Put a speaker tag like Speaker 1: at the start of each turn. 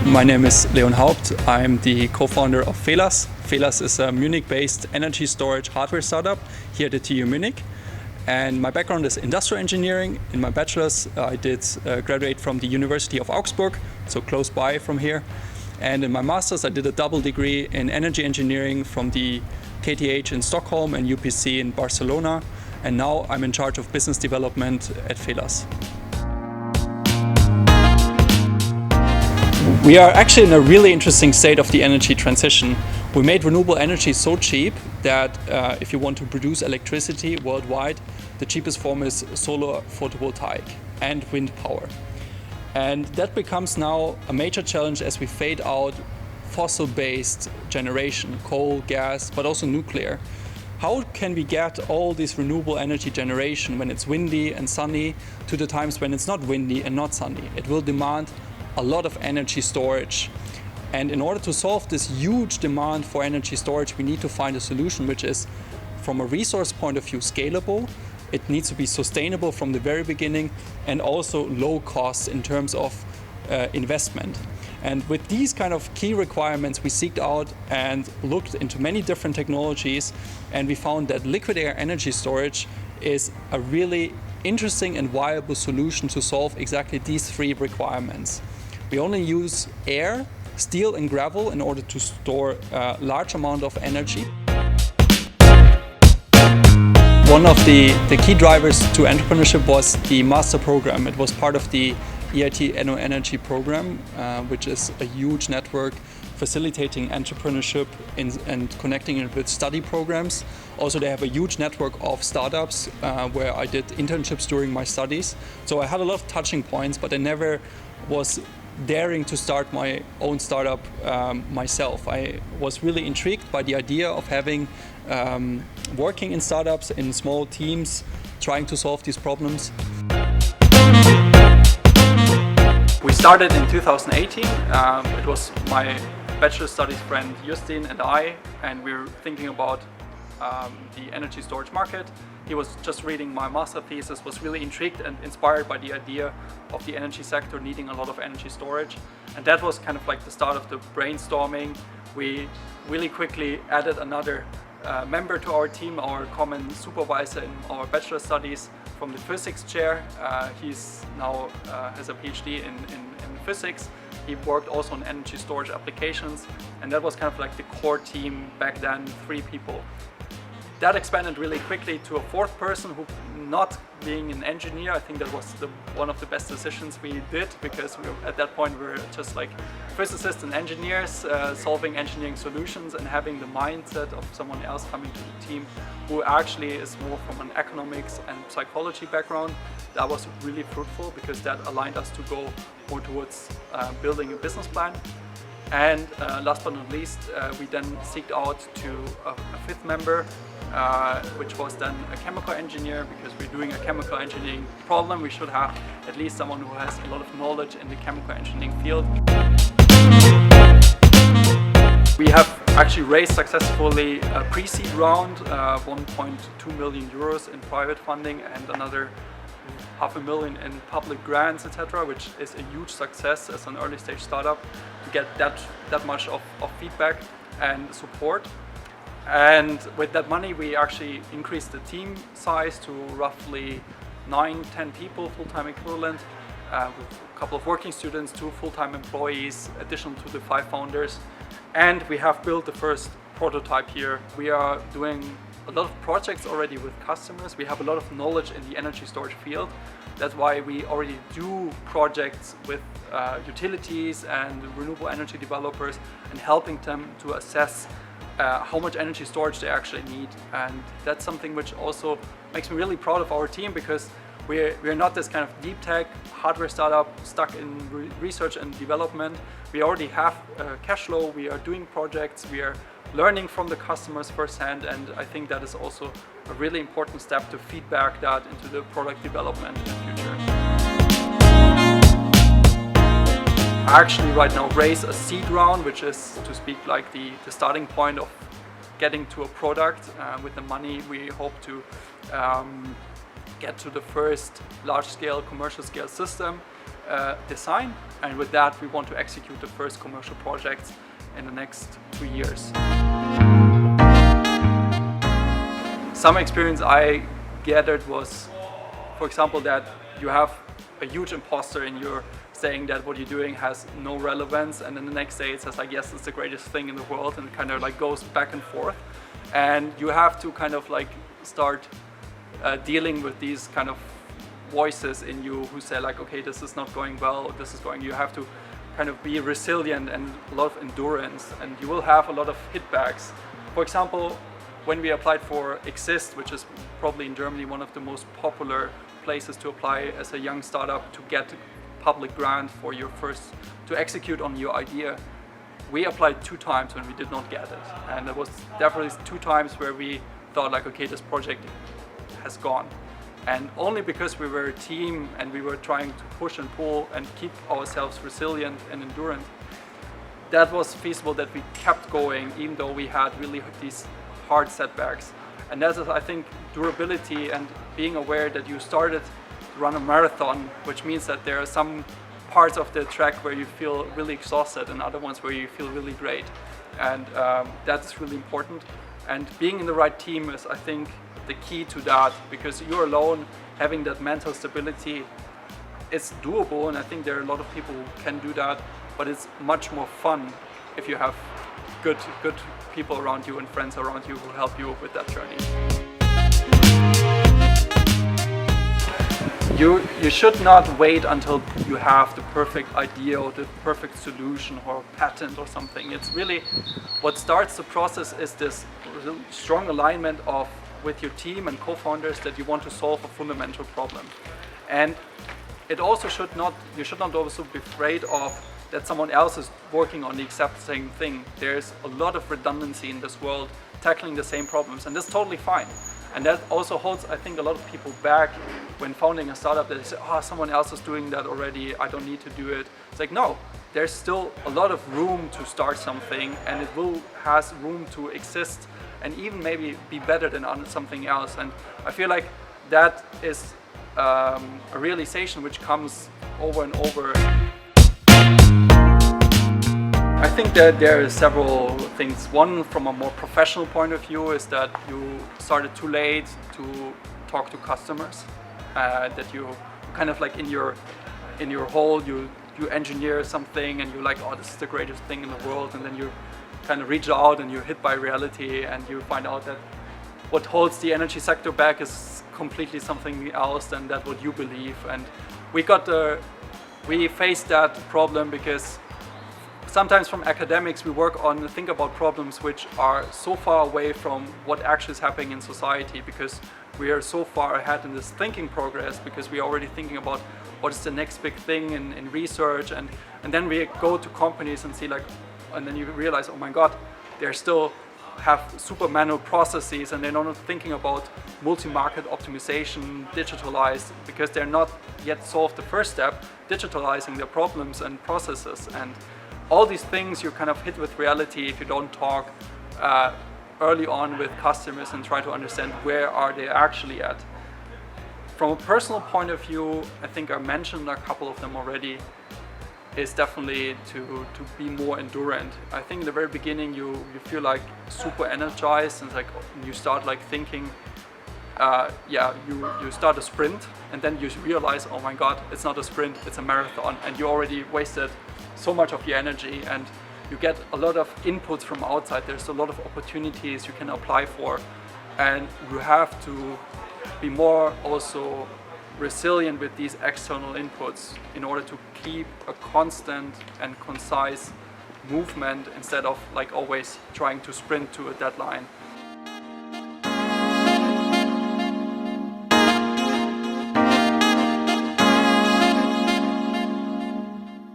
Speaker 1: My name is Haupt. I'm the co-founder of Phelas. Phelas is a Munich-based energy storage hardware startup here at the TU Munich. And my background is industrial engineering. In my bachelor's, I did graduate from the University of Augsburg, so close by from here. And in my master's, I did a double degree in energy engineering from the KTH in Stockholm and UPC in Barcelona. And now I'm in charge of business development at Phelas. We are actually in a really interesting state of the energy transition. We made renewable energy so cheap that if you want to produce electricity worldwide, the cheapest form is solar photovoltaic and wind power. And that becomes now a major challenge as we fade out fossil-based generation, coal, gas, but also nuclear. How can we get all this renewable energy generation when it's windy and sunny to the times when it's not windy and not sunny? It will demand a lot of energy storage. And in order to solve this huge demand for energy storage, we need to find a solution which is, from a resource point of view, scalable. It needs to be sustainable from the very beginning and also low cost in terms of investment. And with these kind of key requirements, we seeked out and looked into many different technologies, and we found that liquid air energy storage is a really interesting and viable solution to solve exactly these three requirements. We only use air, steel and gravel in order to store a large amount of energy. One of the key drivers to entrepreneurship was the master program. It was part of the EIT Enno Energy program, which is a huge network facilitating entrepreneurship and connecting it with study programs. Also, they have a huge network of startups where I did internships during my studies. So I had a lot of touching points, but I never was daring to start my own startup myself. I was really intrigued by the idea of having working in startups in small teams, trying to solve these problems. We started in 2018. It was my bachelor studies friend Justin and I, and we were thinking about the energy storage market. He was just reading my master thesis, was really intrigued and inspired by the idea of the energy sector needing a lot of energy storage. And that was kind of like the start of the brainstorming. We really quickly added another member to our team, our common supervisor in our bachelor studies from the physics chair. He's now has a PhD in physics. He worked also on energy storage applications, and that was kind of like the core team back then, 3 people. That expanded really quickly to a 4th person who, not being an engineer, I think that was one of the best decisions we did, because at that point we were just like physicists and engineers solving engineering solutions, and having the mindset of someone else coming to the team who actually is more from an economics and psychology background. That was really fruitful because that aligned us to go more towards building a business plan. And last but not least, we then seeked out to a 5th member, which was then a chemical engineer, because we're doing a chemical engineering problem. We should have at least someone who has a lot of knowledge in the chemical engineering field. We have actually raised successfully a pre-seed round, 1.2 million euros in private funding and another $500,000 in public grants, etc., which is a huge success as an early stage startup to get that much of feedback and support. And with that money, we actually increased the team size to roughly 9-10 people, full-time equivalent, with a couple of working students, 2 full-time employees, additional to the 5 founders. And we have built the first prototype here. We are doing a lot of projects already with customers. We have a lot of knowledge in the energy storage field. That's why we already do projects with utilities and renewable energy developers, and helping them to assess how much energy storage they actually need. And that's something which also makes me really proud of our team, because we're not this kind of deep tech hardware startup stuck in research and development. We already have cash flow, we are doing projects, we are learning from the customers firsthand, and I think that is also a really important step to feedback that into the product development in the future. I actually right now raise a seed round, which is, to speak, like the starting point of getting to a product. With the money we hope to get to the first large-scale commercial scale system, design, and with that we want to execute the first commercial projects in the next 2 years. Some experience I gathered was, for example, that you have a huge imposter in your saying that what you're doing has no relevance, and then the next day it says like, yes, it's the greatest thing in the world, and it kind of like goes back and forth, and you have to kind of like start dealing with these kind of voices in you who say like, okay, this is not going well, this is going, you have to kind of be resilient and a lot of endurance, and you will have a lot of hitbacks. For example, when we applied for Exist, which is probably in Germany one of the most popular places to apply as a young startup to get public grant for your first, to execute on your idea, we applied 2 times when we did not get it. And there was definitely 2 times where we thought like, okay, this project has gone. And only because we were a team and we were trying to push and pull and keep ourselves resilient and endurant, that was feasible that we kept going even though we had really these hard setbacks. And that is, I think, durability and being aware that you started to run a marathon, which means that there are some parts of the track where you feel really exhausted and other ones where you feel really great. And that is really important. And being in the right team is, I think, the key to that, because you're alone, having that mental stability, it's doable, and I think there are a lot of people who can do that, but it's much more fun if you have good people around you and friends around you who help you with that journey. You should not wait until you have the perfect idea or the perfect solution or patent or something. It's really what starts the process is this strong alignment with your team and co-founders that you want to solve a fundamental problem. And it also you should not also be afraid of that someone else is working on the exact same thing. There's a lot of redundancy in this world tackling the same problems, and that's totally fine. And that also holds, I think, a lot of people back when founding a startup, that they say, oh, someone else is doing that already, I don't need to do it. It's like, no, there's still a lot of room to start something, and it has room to exist and even maybe be better than on something else. And I feel like that is a realization which comes over and over. I think that there are several things. One, from a more professional point of view, is that you started too late to talk to customers. That you kind of like in your hole, you engineer something and you're like, oh, this is the greatest thing in the world, and then you kind of reach out and you're hit by reality and you find out that what holds the energy sector back is completely something else than that what you believe. And we faced that problem because sometimes from academics we think about problems which are so far away from what actually is happening in society, because we are so far ahead in this thinking progress, because we are already thinking about what is the next big thing in research, and then we go to companies and see like, and then you realize, oh my god, they still have super manual processes and they're not thinking about multi-market optimization, digitalized, because they're not yet solved the first step, digitalizing their problems and processes. And all these things you kind of hit with reality if you don't talk early on with customers and try to understand where are they actually at. From a personal point of view, I think I mentioned a couple of them already, is definitely to be more endurant. I think in the very beginning you feel like super energized, and like you start like thinking, you start a sprint, and then you realize, oh my god, it's not a sprint, it's a marathon, and you already wasted so much of your energy, and you get a lot of inputs from outside. There's a lot of opportunities you can apply for, and you have to be more also resilient with these external inputs in order to keep a constant and concise movement instead of like always trying to sprint to a deadline.